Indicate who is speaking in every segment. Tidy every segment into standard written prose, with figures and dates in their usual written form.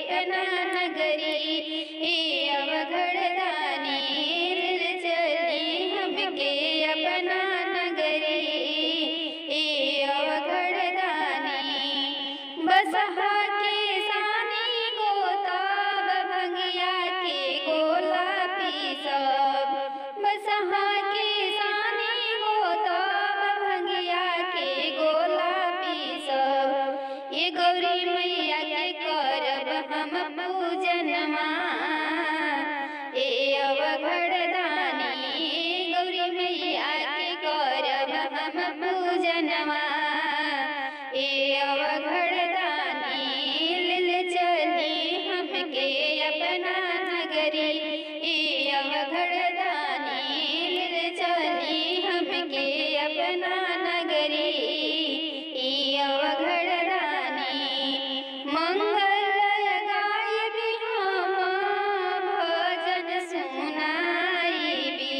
Speaker 1: अपना नगरी। ए अवघड़ दानी ले चली हमके अपना नगरी। ए अवघड़ दानी बसहा के सानी गोताब भंगिया के गोला पीसब। बसहा के सानी गोताब भंगिया के गोला पीसब। ये गौरी मैया के करब हम पूजनमा। ए अवघड़ दानी गौरी मैया के करब हम पूजनमा। ए अवघड़ दानी ले चली हमके अपना नगरी। ए अवघड़ दानी ले चली हमके अपना नगरी। ए अवघड़ दानी मंगल गायबी हम भजन सुनाइबी।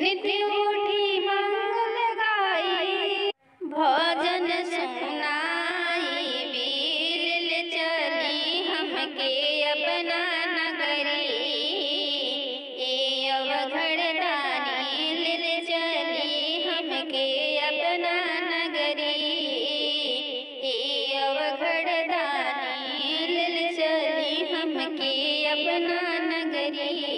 Speaker 1: नित्य उठी मंगल गाई भजन सुनाइबी। ले चली हमके अपना नगरी। ए अवघड़ दानी ले चली हमके अपना नगरी। ए अवघड़ दानी ले चली हमके अपना नगरी।